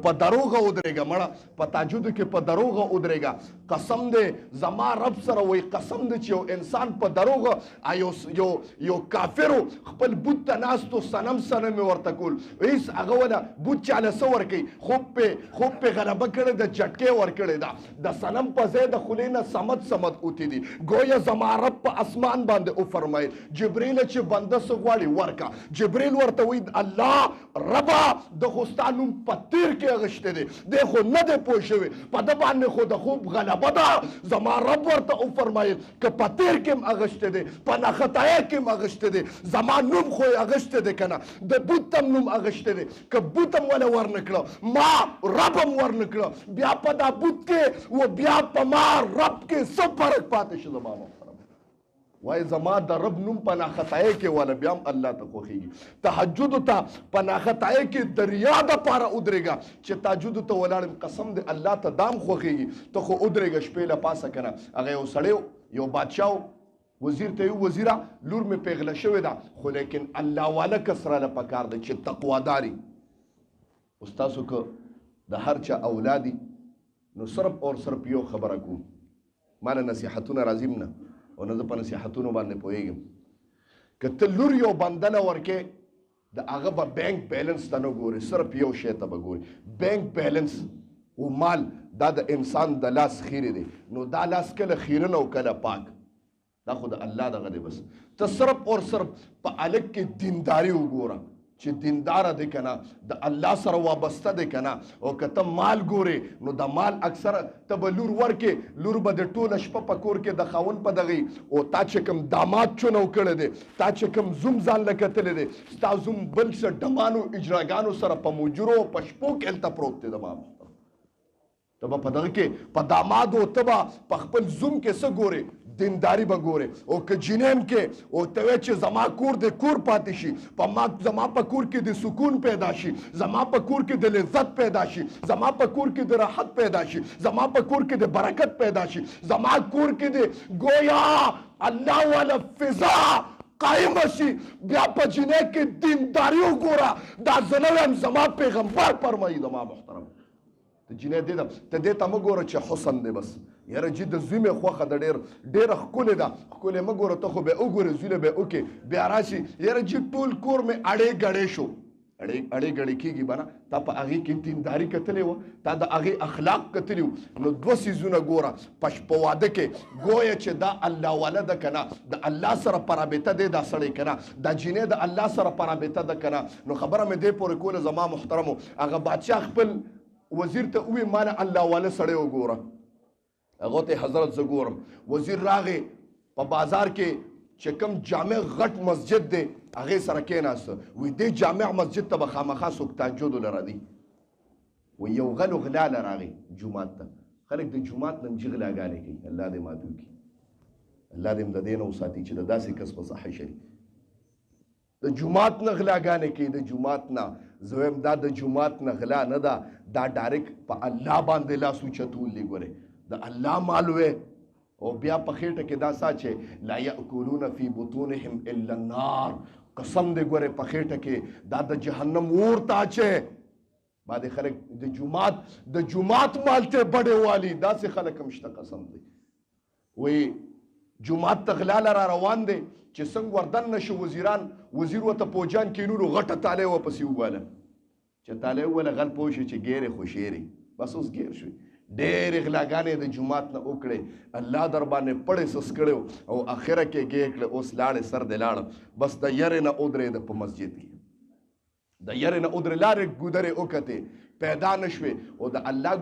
په دروغه ودرېږه مړه په تهجد کې په دروغه ودرېږه قسم دی زما رب سره وایي قسم دی چې یو انسان په دروغه یو کافرو خپل بت ته ناست و صنم یې ورته کول هېڅ هغه ونه بت چاله څه ورکوي خوب پې غلبه کړې ده جټکې ورکړې ده د صنم په ځای د خولې نه صمد اوتی دي ګویا زما رب په اسمان باندې وفرمایل جبریل چې بنده څه غواړي ورکه جبریل ورته وایي الله ربه د خو ستا نوم په تیر کې اغشتی دی دی خو نه دی پوه شوی په ده باندې خو د خوب غلبه ده زما رب ورته وفرمایل که په تیر کې هم اغشتی دی په ناخطایۍ کې هم اغشتی دی زما نوم خو یې اغشتی دی که نه د بوت هم نوم اغشتی دی که بوت هم وله ورنه کړه ما رب هم ورنه کړه بیا په دا بوت کې و بیا په ما رب کې څه فرق پاتې شو زما محترم وای زما د رب نوم په ناخطایۍ کې والا بیا هم الله ته خوښېږي تهجد ته په ناخطایۍ کې د ریا دپاره ودرېږه چې تهجد ته ولاړم قسم دی الله ته دام خوښېږي ته خو ودرېږه شپې له پاسه که نه هغه یو سړی یو بادشاه وزیر ته یو وزیره لور مې پیغله شوې ده خو لیکن الله والا کس راله پکار دی چې تقواداري اوس تاسو که د هر چا اولادي نو صرف اور صرف یو خبره کوم ما له نصیحتونه راځي نه او نه زه په نصیحتونو باندې پوهېږم که ته لور یو بنده له ورکې د هغه به بینک بیلنس ته نه ګورې صرف یو شی ته به ګورې بینک بیلنس و مال دا د انسان د لاس خیرې دی نو دا لاس کله خیره نه او کله پاک دا خو د الله دغه دی بس ته صرف اور صرف په هلک کې دینداري وګوره چې دینداره دی که نه د الله سره وابسته دی که نه او که ته مال ګورې نو د مال اکثر ته به لور ورکې لور به د ټوله شپه په کور کې د خاوند په دغې او تا چې کوم داماد چونو کړی دی تا چې کوم زوم ځان له کتلی دی ستا زوم بل څه ډمانو اجراګانو سره په مجرو په شپو کې هلته پروت دی زما محترم ته به په دغه کې په دامادو ته به په خپل زوم کې څه ګورې دینداری به ګورې او که جنیم کې او ته وایې چې زما کور د کور پاتې شي زما په کور کې د سکون پیدا شي زما په کور کې د لذت پیدا شي زما په کور کې د راحت پیدا شي زما په کور کې د برکت پیدا شي زما کور کې د گویا الله والا فضا قائم شي بیا په جنۍ کې دینداري وګوره دا زه نه وایم زما پیغمبر فرمایي زما محترم ته جنۍ دې ده ته دې ته مه ګوره چې حسن دی بس یاره جي د زوی مې خوښه ده ډېره ښکلې ده ښکلې مه ګوره ته خو بیا وګورې زوی له بیا وکې بیا راشي یاره جي ټول کور مې اړې ګړې شو اړې ګړې کېږي به نه تا په هغې کې دینداري کتلې وه تا د هغې اخلاق کتلي وو نو دوه څیزونه ګوره په واده کې گویا چې دا الله والا ده که نه د الله سره په رابطه دی دا سړی که نه دا جینۍ د الله سره په رابطه ده که نه نو خبره مې دې پورې کوله زما محترمو هغه بادشاه خپل وزیر ته ووایي ما نه الله والا سړی وګوره هغه ته حضرت زه ګورم وزیر راغی په بازار کې چې کوم جامع غټ مسجد دی هغې سره کېناسته وایي دې جامع مسجد ته به خامخا څوک تهجد له راځي وایي یو غل غلاله راغی جومات ته خلک د جومات نه هم چې غلاګانې کوي الله دې مات وکړي الله دې هم د دې نه وساتي چې د داسې کس په صحه شي د جومات نه غلاګانې کوي د جومات نه زه وایم دا د جومات نه غلا نه ده دا ډایرکټ په الله باندې لاس اوچتول دی ګورې د الله مال وې او بیا په خېټه کې دا چې لا یاکلون فی بطونهم الا النار قسم دی ګورې په خېټه کې دا د جهنم اور ته اچې باندې خلک د جومات مال ته بډې والي داسې خلک هم شته قسم دی وایي جومات ته غلا را روان دی چې څنګه وردن نشو وزیران وزیر ورته پوجان کینولو غټه تالی ورپسې وواله چې تالی وواله غل پوه شو چې ګیرې خو شیرې بس اوس ګیر شوې ډېرې غلاګانې د جومات نه وکړې الله در باندې پړې سس کړی او اخره کې ګې کړه اوس لاړې سر دې لاړه بس د یرې نه ودرېده په مسجد کې د یرې نه ودرې لارې ګودرې وکتې پیدا نه شوې او د الله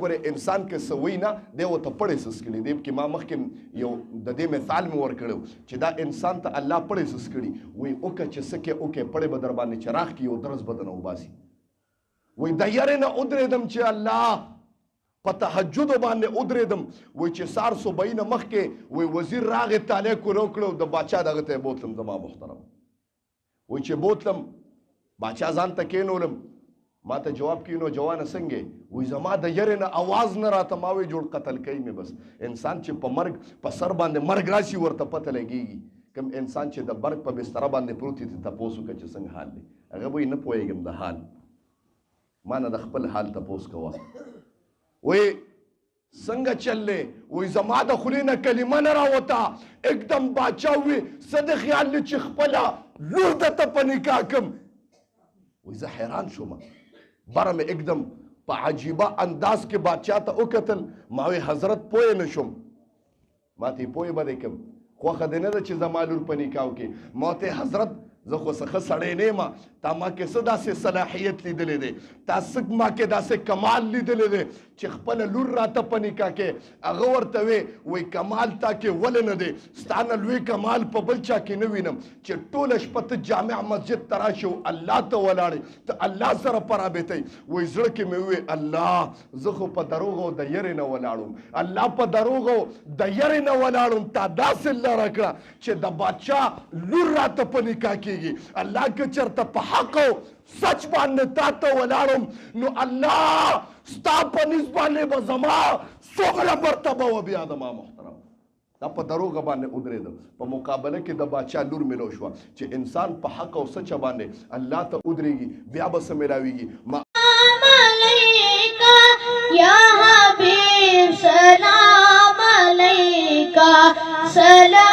ګورې انسان کې څه وایي نه دی ورته پړې سس کړي دی کې ما مخکې یو د دې مثال مې ورکړی چې دا انسان ته الله پړې سس کړي وایي وکړه چې څه کې وکړې پړې به در باندې چراغ کړي یو درز به درنه وباسي وایي د یرې نه ودرېدم چې الله په تهجد باندې ودرېدم وایي چې سار صبحۍ نه مخکې وایي وزیر راغې تالی کولو کړو د باچا دغه ته یې بوتلم زما محترم وایي چې بوتلم باچا ځان ته کېنولم ما ته جواب کینو جوانه څنګه وایي زما د یرې نه اواز نه راته ما وایي جوړ قتل کوي مې بس انسان چې په مرګ په سر باندې مرګ راشي ورته پته لګېږي کوم انسان چې د مرګ په بستره باندې پروت وي تپوس وکړه چې څنګه حال دی هغه وایي نه پوهېږم د حال ما نه د خپل حال تپوس کوه وی څنګه چللې وی زما د خولې نه کلمه نه راوته एकदम باچا وی څه د خیال دی چې خپله لور درته په نکاح کړم وی زه حیران شوم بره مې एकदम په عجیبه انداز کې بادشاه ته وکتل ما وی حضرت پوه نه شوم ما ته پوه به دې کړم خوښه دې نه ده چې زما لور په نکاح وکړي ما ته حضرت زه خو څه ښه سړی نه یم تا ما کې څه داسې صلاحیت لیدلی دی تا څه ما کې داسې کمال لیدلی دی چې خپله لور راته په نکاح کې هغه ورته وی کمال تا کې ولې نه دی ستا نه لوی کمال په بل چا کې نه وینم چې ټوله شپه ته جامع مسجد ته راشې او الله ته ولاړې ته الله سره پرابطئ وی زړه کې مې ووی الله زه خو په دروغو د یرې نه ولاړم الله په دروغو د یرې نه ولاړم تا داسې لره کړه چې د بادشاه لور راته په نکاح کې الله که چرته په حق او سچ باندې تا ته ولاړم نو الله ستا په نس باندې به زما څومره مرتبه وه بیا زما محترم دا په دروغه باندې ودرېدم په مقابله کې د باچا لور ملو شوه چې انسان په حق او سچ باندې الله ته ودرېږي بیا به څه ملاویږي یا حبیب سلام علیکا سلام